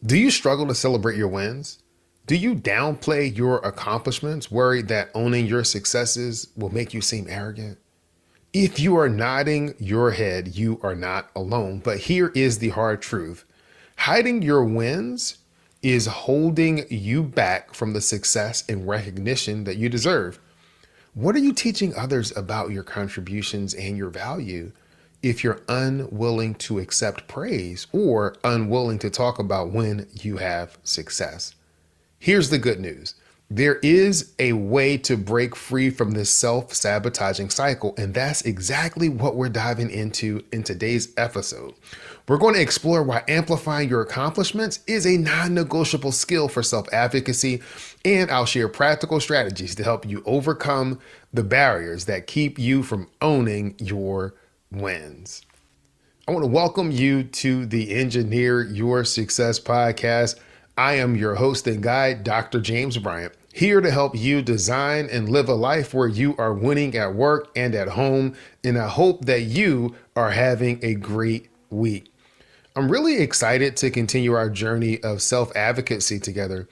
Do you struggle to celebrate your wins? Do you downplay your accomplishments, worried that owning your successes will make you seem arrogant? If you are nodding your head, you are not alone. But here is the hard truth: hiding your wins is holding you back from the success and recognition that you deserve. What are you teaching others about your contributions and your value if you're unwilling to accept praise or unwilling to talk about when you have success? Here's the good news. There is a way to break free from this self-sabotaging cycle, and that's exactly what we're diving into in today's episode. We're going to explore why amplifying your accomplishments is a non-negotiable skill for self-advocacy, and I'll share practical strategies to help you overcome the barriers that keep you from owning your wins. I want to welcome you to the Engineer Your Success podcast. I am your host and guide, Dr. James Bryant, here to help you design and live a life where you are winning at work and at home. And I hope that you are having a great week. I'm really excited to continue our journey of self-advocacy together.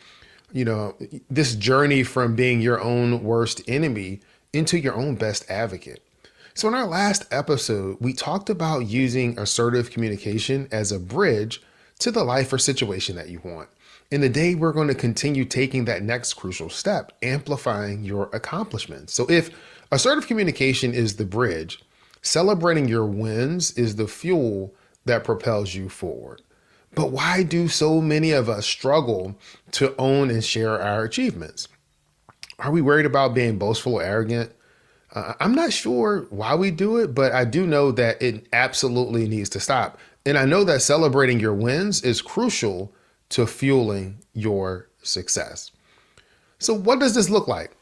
You know, this journey from being your own worst enemy into your own best advocate. So in our last episode, we talked about using assertive communication as a bridge to the life or situation that you want. And today we're going to continue taking that next crucial step, amplifying your accomplishments. So if assertive communication is the bridge, celebrating your wins is the fuel that propels you forward. But why do so many of us struggle to own and share our achievements? Are we worried about being boastful or arrogant? I'm not sure why we do it, but I do know that it absolutely needs to stop. And I know that celebrating your wins is crucial to fueling your success. So what does this look like?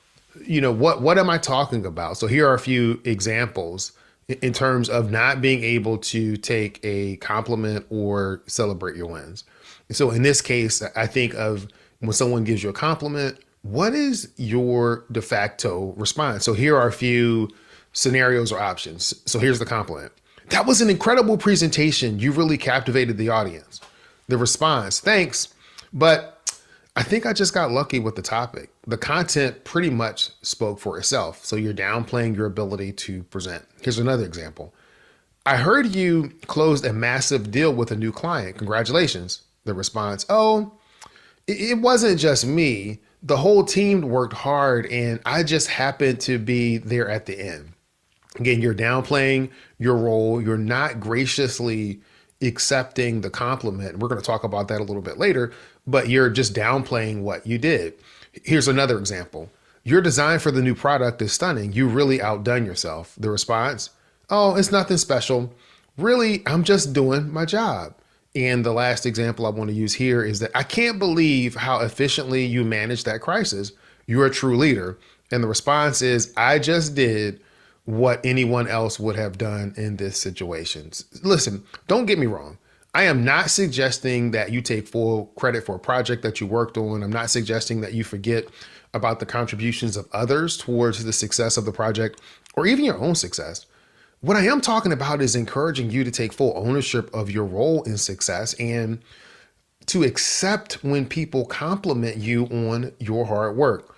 You know, what am I talking about? So here are a few examples in terms of not being able to take a compliment or celebrate your wins. So in this case, I think of when someone gives you a compliment, what is your de facto response? So here are a few scenarios or options. So here's the compliment. That was an incredible presentation. You really captivated the audience. The response, thanks, but I think I just got lucky with the topic. The content pretty much spoke for itself. So you're downplaying your ability to present. Here's another example. I heard you closed a massive deal with a new client. Congratulations. The response, oh, it wasn't just me. The whole team worked hard and I just happened to be there at the end. Again, you're downplaying your role. You're not graciously accepting the compliment. We're going to talk about that a little bit later, but you're just downplaying what you did. Here's another example. Your design for the new product is stunning. You really outdone yourself. The response, oh, it's nothing special. Really, I'm just doing my job. And the last example I want to use here is that I can't believe how efficiently you managed that crisis. You're a true leader. And the response is, I just did what anyone else would have done in this situation. Listen, don't get me wrong. I am not suggesting that you take full credit for a project that you worked on. I'm not suggesting that you forget about the contributions of others towards the success of the project or even your own success. What I am talking about is encouraging you to take full ownership of your role in success and to accept when people compliment you on your hard work.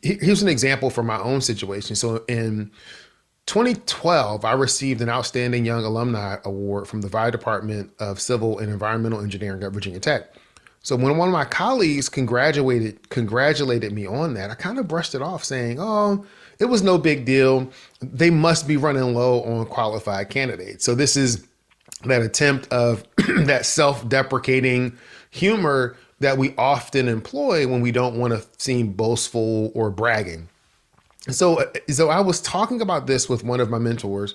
Here's an example from my own situation. So in 2012, I received an Outstanding Young Alumni Award from the Fire Department of Civil and Environmental Engineering at Virginia Tech. So when one of my colleagues congratulated me on that, I kind of brushed it off saying, oh, it was no big deal. They must be running low on qualified candidates. So this is that attempt of that self-deprecating humor that we often employ when we don't want to seem boastful or bragging. So I was talking about this with one of my mentors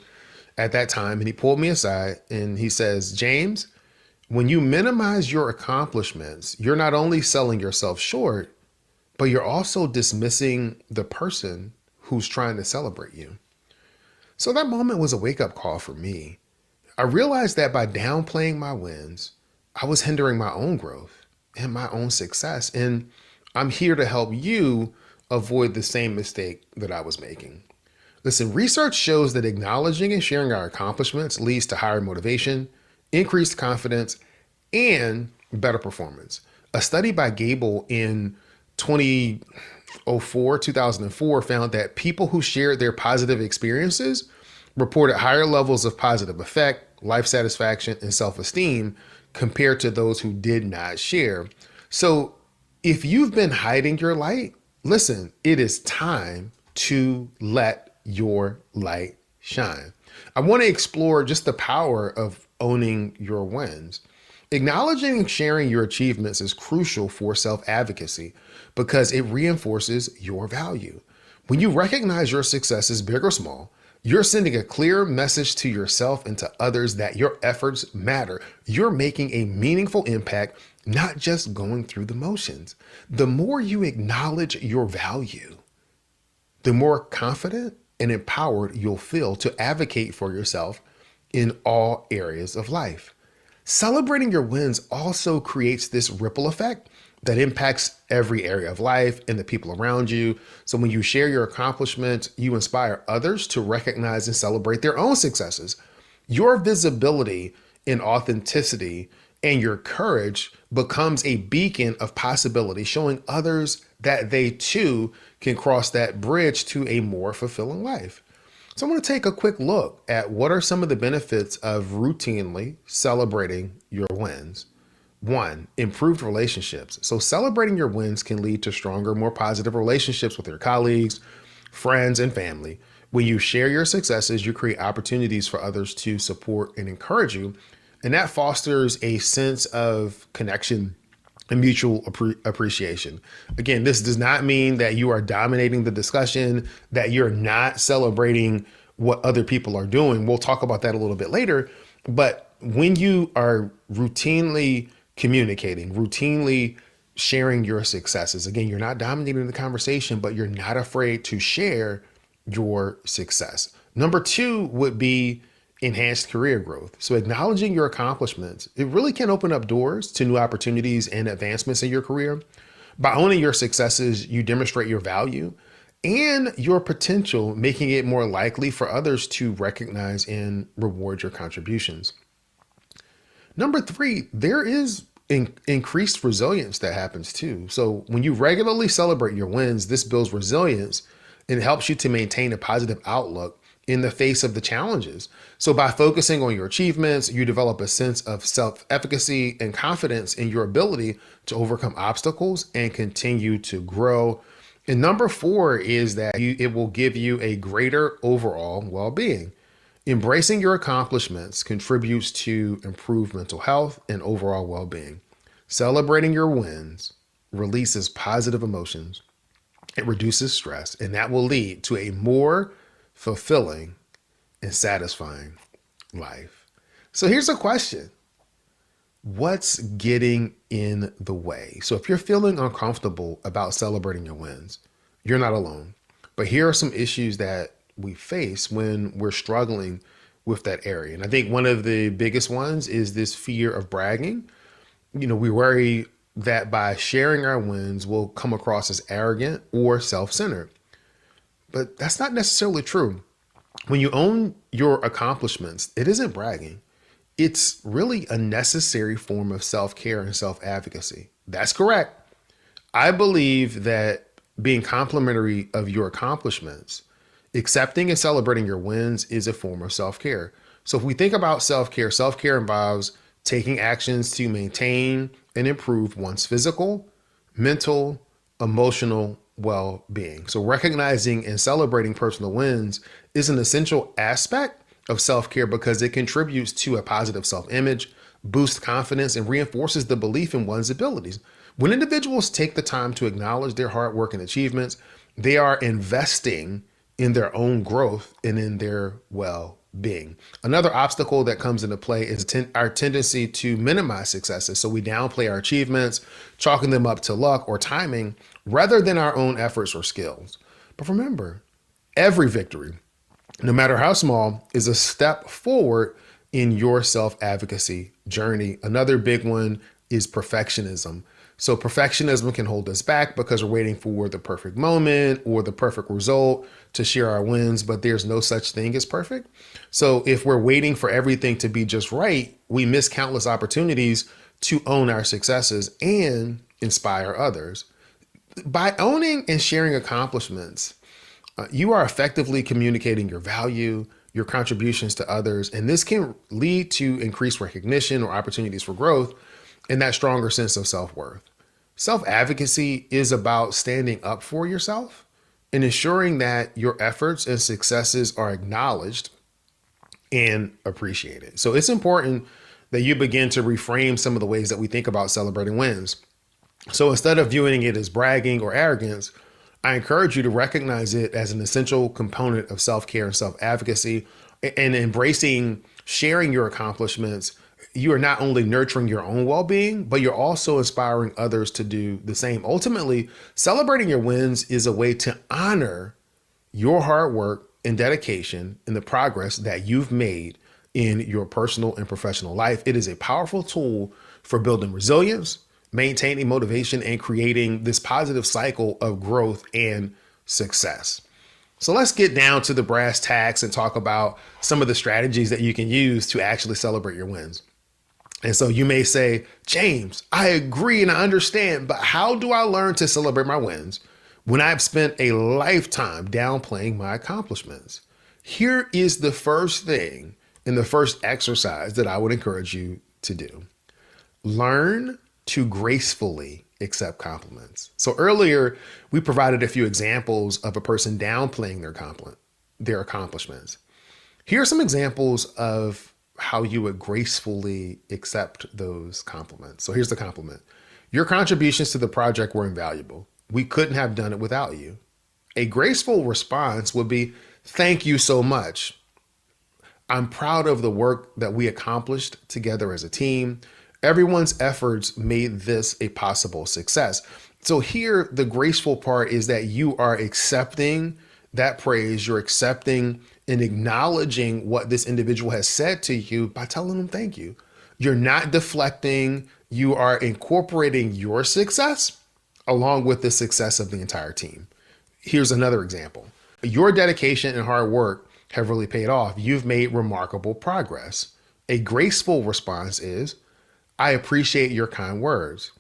at that time, and he pulled me aside and he says, James, when you minimize your accomplishments, you're not only selling yourself short, but you're also dismissing the person who's trying to celebrate you. So that moment was a wake-up call for me. I realized that by downplaying my wins, I was hindering my own growth and my own success. And I'm here to help you avoid the same mistake that I was making. Listen, research shows that acknowledging and sharing our accomplishments leads to higher motivation, increased confidence, and better performance. A study by Gable in 2004 found that people who shared their positive experiences reported higher levels of positive affect, life satisfaction, and self esteem compared to those who did not share. So, if you've been hiding your light, listen, it is time to let your light shine. I want to explore just the power of owning your wins. Acknowledging and sharing your achievements is crucial for self advocacy because it reinforces your value. When you recognize your successes, big or small, you're sending a clear message to yourself and to others that your efforts matter. You're making a meaningful impact, not just going through the motions. The more you acknowledge your value, the more confident and empowered you'll feel to advocate for yourself in all areas of life. Celebrating your wins also creates this ripple effect that impacts every area of life and the people around you. So when you share your accomplishments, you inspire others to recognize and celebrate their own successes. Your visibility and authenticity and your courage becomes a beacon of possibility, showing others that they too can cross that bridge to a more fulfilling life. So I want to take a quick look at what are some of the benefits of routinely celebrating your wins. One, improved relationships. So celebrating your wins can lead to stronger, more positive relationships with your colleagues, friends, and family. When you share your successes, you create opportunities for others to support and encourage you. And that fosters a sense of connection and mutual appreciation. Again, this does not mean that you are dominating the discussion, that you're not celebrating what other people are doing. We'll talk about that a little bit later. But when you are routinely communicating, routinely sharing your successes, again, you're not dominating the conversation, but you're not afraid to share your success. Number two would be enhanced career growth. So acknowledging your accomplishments, it really can open up doors to new opportunities and advancements in your career. By owning your successes, you demonstrate your value and your potential, making it more likely for others to recognize and reward your contributions. Number three, there is increased resilience that happens too. So when you regularly celebrate your wins, this builds resilience and helps you to maintain a positive outlook in the face of the challenges. So by focusing on your achievements, you develop a sense of self-efficacy and confidence in your ability to overcome obstacles and continue to grow. And number four is that it will give you a greater overall well-being. Embracing your accomplishments contributes to improved mental health and overall well-being. Celebrating your wins releases positive emotions. It reduces stress, and that will lead to a more fulfilling and satisfying life. So here's a question. What's getting in the way? So if you're feeling uncomfortable about celebrating your wins, you're not alone. But here are some issues that we face when we're struggling with that area. And I think one of the biggest ones is this fear of bragging. We worry that by sharing our wins, we'll come across as arrogant or self-centered. But that's not necessarily true. When you own your accomplishments, it isn't bragging. It's really a necessary form of self-care and self-advocacy. That's correct. I believe that being complimentary of your accomplishments, accepting and celebrating your wins is a form of self-care. So if we think about self-care, self-care involves taking actions to maintain and improve one's physical, mental, emotional well-being. So recognizing and celebrating personal wins is an essential aspect of self-care because it contributes to a positive self-image, boosts confidence, and reinforces the belief in one's abilities. When individuals take the time to acknowledge their hard work and achievements, they are investing in their own growth and in their well-being. Another obstacle that comes into play is our tendency to minimize successes. So we downplay our achievements, chalking them up to luck or timing rather than our own efforts or skills. But remember, every victory, no matter how small, is a step forward in your self-advocacy journey. Another big one is perfectionism. So perfectionism can hold us back because we're waiting for the perfect moment or the perfect result to share our wins, but there's no such thing as perfect. So if we're waiting for everything to be just right, we miss countless opportunities to own our successes and inspire others. By owning and sharing accomplishments, you are effectively communicating your value, your contributions to others, and this can lead to increased recognition or opportunities for growth and that stronger sense of self-worth. Self-advocacy is about standing up for yourself and ensuring that your efforts and successes are acknowledged and appreciated. So it's important that you begin to reframe some of the ways that we think about celebrating wins. So instead of viewing it as bragging or arrogance, I encourage you to recognize it as an essential component of self-care and self-advocacy, and embracing sharing your accomplishments. You are not only nurturing your own well-being, but you're also inspiring others to do the same. Ultimately, celebrating your wins is a way to honor your hard work and dedication and the progress that you've made in your personal and professional life. It is a powerful tool for building resilience, maintaining motivation, and creating this positive cycle of growth and success. So let's get down to the brass tacks and talk about some of the strategies that you can use to actually celebrate your wins. And so you may say, James, I agree and I understand, but how do I learn to celebrate my wins when I've spent a lifetime downplaying my accomplishments? Here is the first thing and the first exercise that I would encourage you to do. Learn to gracefully accept compliments. So earlier, we provided a few examples of a person downplaying their accomplishments. Here are some examples of how you would gracefully accept those compliments. So here's the compliment. Your contributions to the project were invaluable. We couldn't have done it without you. A graceful response would be, thank you so much. I'm proud of the work that we accomplished together as a team. Everyone's efforts made this a possible success. So here, the graceful part is that you are accepting that praise. You're accepting and acknowledging what this individual has said to you by telling them thank you. You're not deflecting. You are incorporating your success along with the success of the entire team. Here's another example. Your dedication and hard work have really paid off. You've made remarkable progress. A graceful response is, I appreciate your kind words.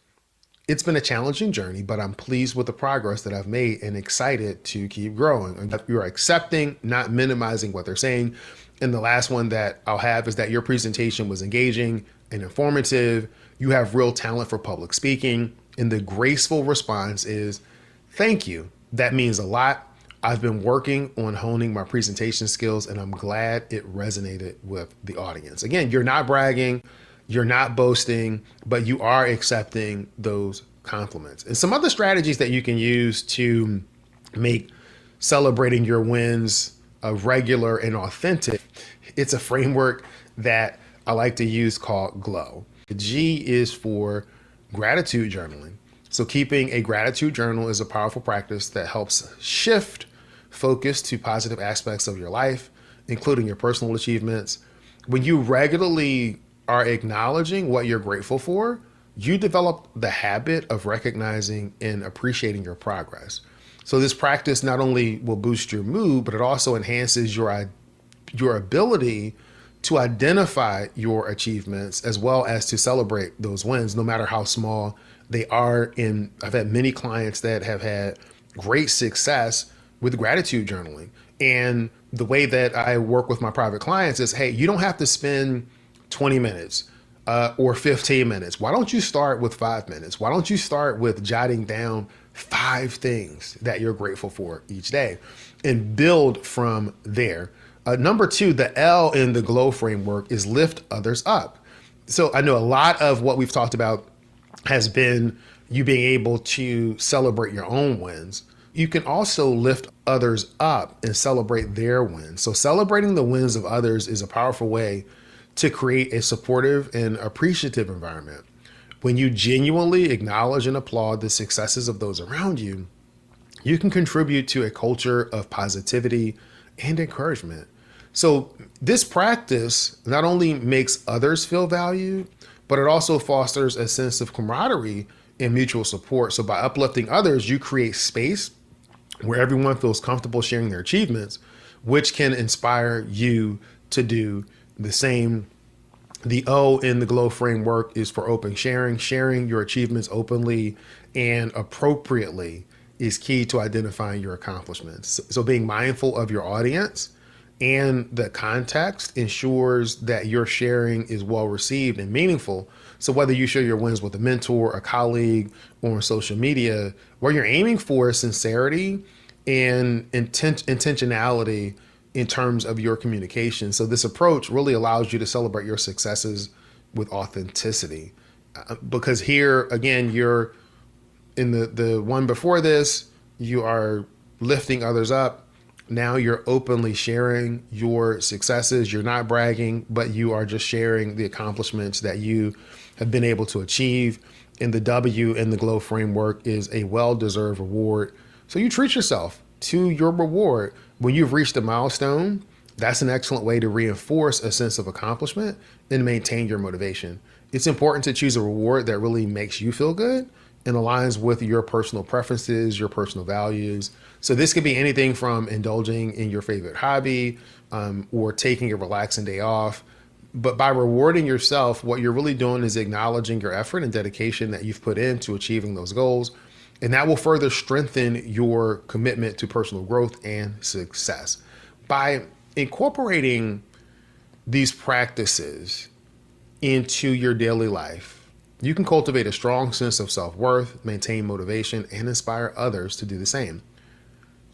It's been a challenging journey, but I'm pleased with the progress that I've made and excited to keep growing. You're accepting, not minimizing what they're saying. And the last one that I'll have is that your presentation was engaging and informative. You have real talent for public speaking. And the graceful response is, thank you. That means a lot. I've been working on honing my presentation skills, and I'm glad it resonated with the audience. Again, you're not bragging. You're not boasting, but you are accepting those compliments. And some other strategies that you can use to make celebrating your wins regular and authentic. It's a framework that I like to use called GLOW. The G is for gratitude journaling. So keeping a gratitude journal is a powerful practice that helps shift focus to positive aspects of your life, including your personal achievements. When you regularly are acknowledging what you're grateful for, you develop the habit of recognizing and appreciating your progress. So this practice not only will boost your mood, but it also enhances your ability to identify your achievements as well as to celebrate those wins, no matter how small they are. And I've had many clients that have had great success with gratitude journaling. And the way that I work with my private clients is, hey, you don't have to spend 20 minutes or 15 minutes. Why don't you start with 5 minutes? Why don't you start with jotting down 5 things that you're grateful for each day and build from there? Number 2, the L in the GLOW framework is lift others up. So I know a lot of what we've talked about has been you being able to celebrate your own wins. You can also lift others up and celebrate their wins. So celebrating the wins of others is a powerful way to create a supportive and appreciative environment. When you genuinely acknowledge and applaud the successes of those around you, you can contribute to a culture of positivity and encouragement. So this practice not only makes others feel valued, but it also fosters a sense of camaraderie and mutual support. So by uplifting others, you create space where everyone feels comfortable sharing their achievements, which can inspire you to do the same. The O in the GLOW framework is for open sharing. Sharing your achievements openly and appropriately is key to identifying your accomplishments. So being mindful of your audience and the context ensures that your sharing is well received and meaningful. So whether you share your wins with a mentor, a colleague, or on social media, what you're aiming for is sincerity and intentionality in terms of your communication. So this approach really allows you to celebrate your successes with authenticity. Because here again, you're in the one before this, you are lifting others up. Now you're openly sharing your successes. You're not bragging, but you are just sharing the accomplishments that you have been able to achieve. And the W in the GLOW framework is a well-deserved reward. So you treat yourself to your reward. When you've reached a milestone, that's an excellent way to reinforce a sense of accomplishment and maintain your motivation. It's important to choose a reward that really makes you feel good and aligns with your personal preferences, your personal values. So this could be anything from indulging in your favorite hobby or taking a relaxing day off. But by rewarding yourself, what you're really doing is acknowledging your effort and dedication that you've put into achieving those goals. And that will further strengthen your commitment to personal growth and success. By incorporating these practices into your daily life, you can cultivate a strong sense of self-worth, maintain motivation, and inspire others to do the same.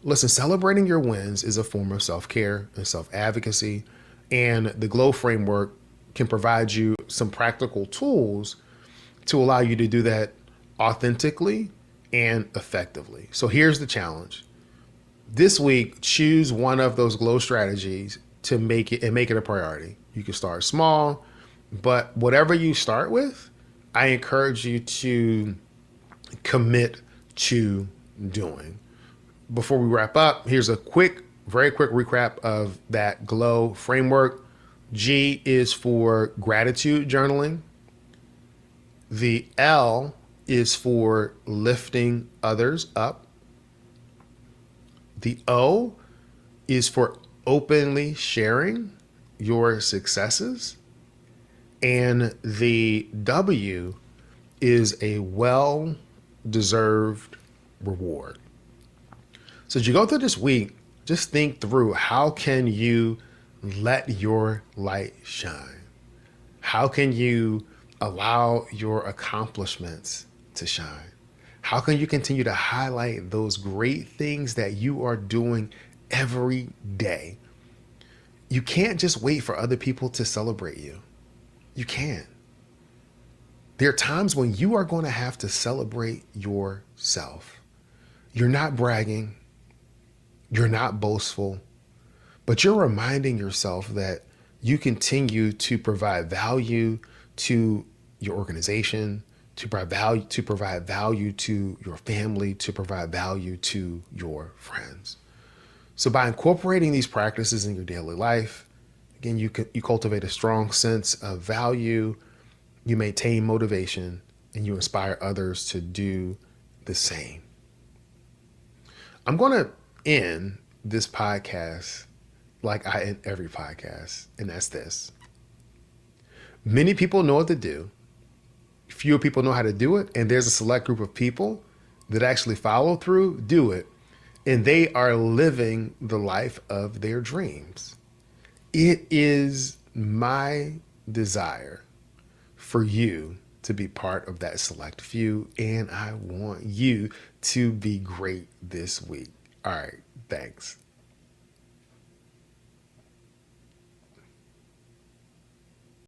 Listen, celebrating your wins is a form of self-care and self-advocacy, and the GLOW framework can provide you some practical tools to allow you to do that authentically and effectively. So here's the challenge. This week, choose one of those GLOW strategies to make it a priority. You can start small, but whatever you start with, I encourage you to commit to doing. Before we wrap up, here's a very quick recap of that GLOW framework. G is for gratitude journaling. The L is for lifting others up. The O is for openly sharing your successes. And the W is a well-deserved reward. So as you go through this week, just think through, how can you let your light shine? How can you allow your accomplishments to shine? How can you continue to highlight those great things that you are doing every day? You can't just wait for other people to celebrate you. You can't. There are times when you are going to have to celebrate yourself. You're not bragging. You're not boastful, but you're reminding yourself that you continue to provide value to your organization, to provide value to your family, to provide value to your friends. So by incorporating these practices in your daily life, again, you cultivate a strong sense of value, you maintain motivation, and you inspire others to do the same. I'm going to end this podcast like I end every podcast, and that's this. Many people know what to do. Fewer people know how to do it, and there's a select group of people that actually follow through, do it, and they are living the life of their dreams. It is my desire for you to be part of that select few, and I want you to be great this week. All right, thanks.